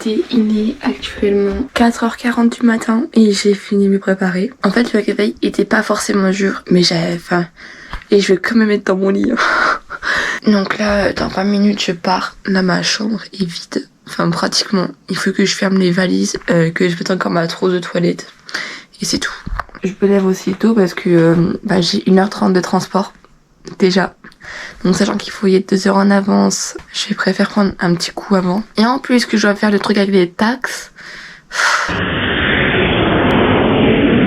vérité, il est actuellement 4h40 du matin et j'ai fini de me préparer. En fait, le réveil était pas forcément dur, mais j'avais faim et je vais quand même être dans mon lit. Donc là, dans 20 minutes, je pars. Là, ma chambre est vide. Enfin, pratiquement. Il faut que je ferme les valises, que je mette encore ma trousse de toilette. Et c'est tout. Je me lève aussi tôt parce que j'ai 1h30 de transport. Déjà. Donc sachant qu'il faut y être 2 heures en avance, je préfère prendre un petit coup avant. Et en plus que je dois faire le truc avec les taxes.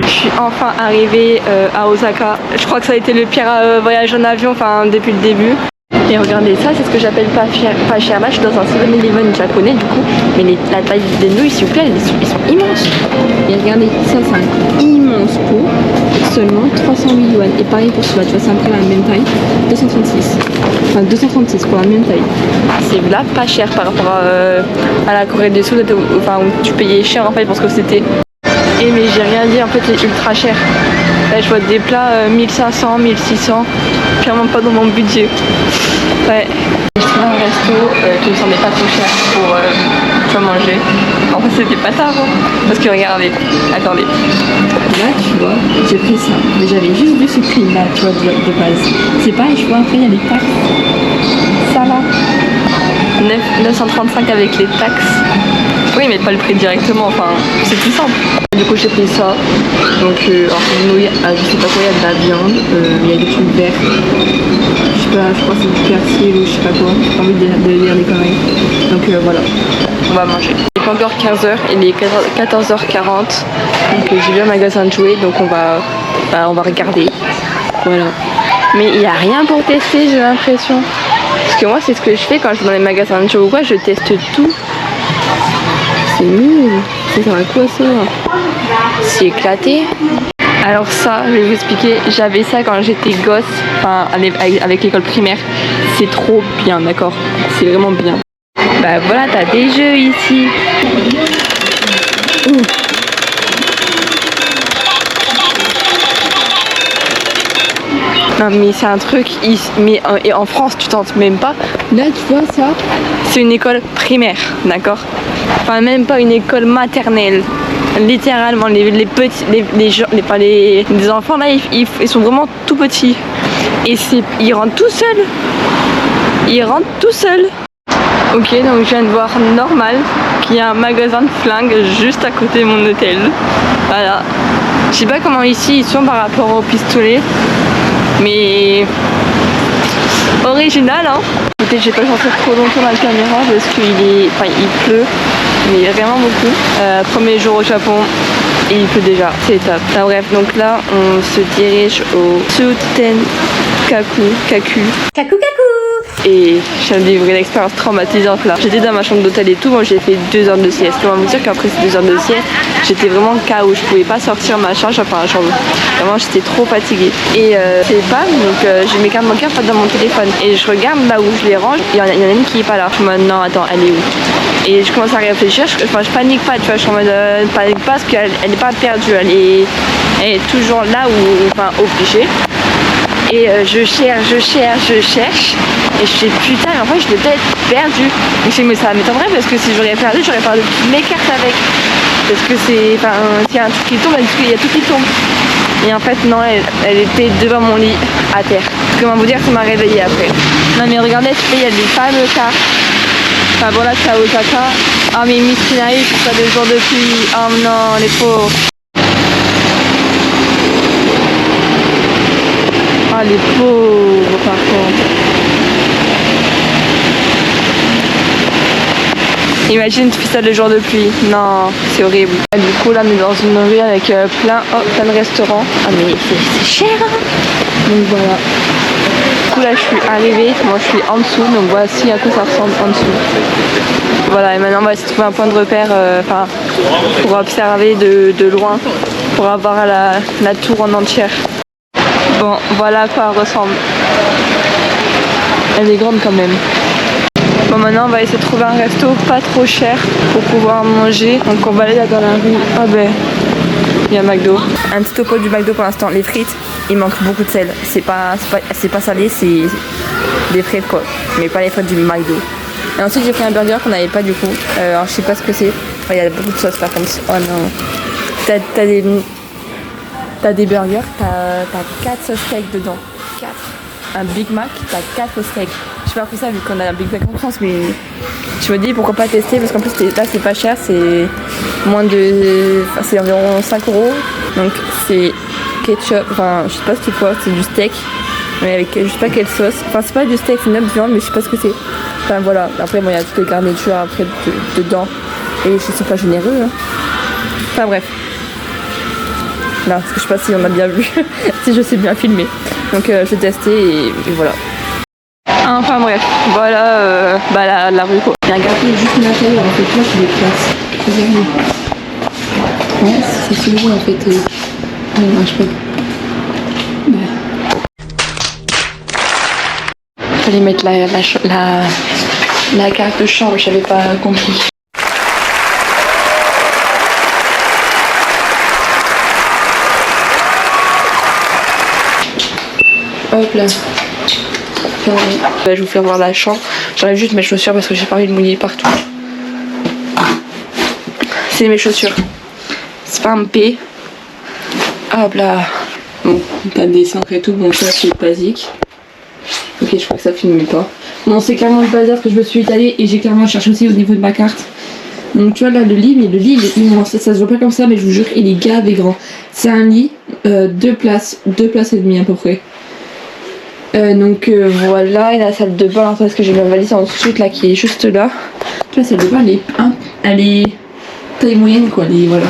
Je suis enfin arrivée à Osaka. Je crois que ça a été le pire voyage en avion, enfin depuis le début. Et regardez ça, c'est ce que j'appelle pas cher. Là je suis dans un 7-Eleven japonais du coup. Mais la taille des nouilles s'il vous plaît, ils sont immenses. Et regardez, ça c'est un immense pot. Seulement 308 yuan. Et pareil pour celui-là, tu vois, c'est un peu la même taille. 236. Enfin 236 pour la même taille. C'est là pas cher par rapport à la Corée du Sud, enfin où tu payais cher en fait parce que c'était. Et mais j'ai rien dit, en fait c'est ultra cher. Là je vois des plats 1500, 1600, clairement pas dans mon budget. Ouais. Je trouve un resto qui me semblait pas trop cher pour manger. En fait c'était pas tard hein. Parce que regardez, attendez. Là tu vois, j'ai pris ça. Mais j'avais juste vu ce prix là, tu vois, de base. C'est pareil, je vois après il y a les taxes. Ça là. 935 avec les taxes. Oui mais pas le prix directement, enfin c'est plus simple. Du coup j'ai pris ça, donc alors c'est une nouille, je sais pas quoi, il y a de la viande, il y a des trucs verts, je sais pas, je crois que c'est du persil ou je sais pas quoi, j'ai pas envie de lire des conneries. Donc voilà, on va manger. Il est pas encore 15h, il est 14h40, donc j'ai vu un magasin de jouets, donc on va regarder, voilà. Mais il n'y a rien pour tester j'ai l'impression, parce que moi c'est ce que je fais quand je vais dans les magasins de jouets ou quoi, je teste tout. C'est nul, ça sert à quoi ça? C'est éclaté. Alors ça, je vais vous expliquer, j'avais ça quand j'étais gosse, enfin avec l'école primaire. C'est trop bien, d'accord? C'est vraiment bien. Bah voilà, t'as des jeux ici. Ouh. Non mais c'est un truc, mais et en France tu tentes même pas. Là tu vois ça, c'est une école primaire, d'accord? Enfin même pas une école maternelle. Littéralement les petits, les enfants là ils sont vraiment tout petits. Et ils rentrent tout seuls. Ils rentrent tout seuls. Ok donc je viens de voir normal qu'il y a un magasin de flingues juste à côté de mon hôtel. Voilà. Je sais pas comment ici ils sont par rapport au pistolet. Mais original hein. Peut-être je vais pas sortir trop longtemps dans la caméra parce il pleut, mais vraiment beaucoup. Premier jour au Japon et il pleut déjà, c'est top. Enfin, bref, donc là on se dirige au Kaku. Et je viens de vivre une expérience traumatisante là. J'étais dans ma chambre d'hôtel et tout, moi j'ai fait 2 heures de sieste. On va me dire qu'après ces 2 heures de sieste, j'étais vraiment KO, je pouvais pas sortir ma charge, enfin la chambre. Vraiment j'étais trop fatiguée. Et c'est pas, donc j'ai mes cartes bancaires dans mon téléphone. Et je regarde là où je les range, il y en a une qui est pas là. Je me dis non attends, elle est où? Et je commence à réfléchir, je panique pas, tu vois, je suis en mode panique pas parce qu'elle est pas perdue, elle est toujours là où, enfin obligée. Et je cherche, et je fais putain, mais en fait je l'ai peut-être perdu. Et je fais mais ça m'étonnerait parce que si j'aurais perdu mes cartes avec. Parce que c'est, enfin, s'il y a un truc qui tombe, il y a tout qui tombe. Et en fait non, elle était devant mon lit à terre. Comment vous dire, ça m'a réveillée après. Non mais regardez, il y a des fameux cartes. Enfin bon là c'est à Osaka. Ah mais Miss Kinaï, c'est pas des jours de pluie. Oh non, les pauvres. Ah les pauvres par contre. Imagine tu fais ça le jour de pluie. Non, c'est horrible. Et du coup là on est dans une rue avec plein de restaurants. Ah mais c'est cher hein. Donc voilà. Du coup là je suis arrivée, moi je suis en dessous, donc voici à quoi ça ressemble en dessous. Voilà et maintenant on va essayer de trouver un point de repère pour observer de loin, pour avoir la tour en entière. Bon, voilà à quoi elle ressemble. Elle est grande quand même. Bon, maintenant on va essayer de trouver un resto pas trop cher pour pouvoir manger. Donc on va aller là dans la rue. Ah ben, il y a McDo. Un petit topo du McDo pour l'instant. Les frites, il manque beaucoup de sel. C'est pas salé, c'est des frites quoi. Mais pas les frites du McDo. Et ensuite j'ai pris un burger qu'on n'avait pas du coup. Alors je sais pas ce que c'est. Il y a beaucoup de sauce par contre. Oh non. T'as des burgers, t'as 4 sauces steak dedans. 4. Un Big Mac, t'as 4 steaks. Je sais pas pour ça vu qu'on a un Big Mac en France, mais je me dis pourquoi pas tester parce qu'en plus là c'est pas cher, c'est moins de. Enfin, c'est environ 5 €. Donc c'est ketchup, enfin je sais pas ce qu'il faut, c'est du steak. Mais avec je sais pas quelle sauce. Enfin c'est pas du steak, c'est une autre viande, mais je sais pas ce que c'est. Enfin voilà, après bon il y a toutes les garnitures après dedans. Et je suis pas généreux. Hein. Enfin bref. Non, parce que je sais pas si on a bien vu, si je sais bien filmer. Donc je vais tester et voilà. Enfin bref, voilà la rue quoi. Regardez juste l'intérieur en fait, moi je les place. Regardez. Ouais, c'est celui en fait. Il marche pas. Fallait mettre la carte de chambre, j'avais pas compris. Hop là. Je vais vous faire voir la chambre. J'enlève juste mes chaussures parce que j'ai pas envie de mouiller partout. C'est mes chaussures. C'est pas un P. Hop là. Bon, t'as des cintres et tout, bon ça c'est basique. Ok, je crois que ça filme pas. Non, c'est clairement le bazar que je me suis étalée et j'ai clairement cherché aussi au niveau de ma carte. Donc tu vois là le lit, mais le lit il est immense. Ça se voit pas comme ça, mais je vous jure il est gavé grand. C'est un lit, 2 places et demie à peu près. Donc voilà, et la salle de bain, parce que j'ai ma valise en dessous là qui est juste là. Tu vois, la salle de bain elle est taille moyenne quoi, voilà.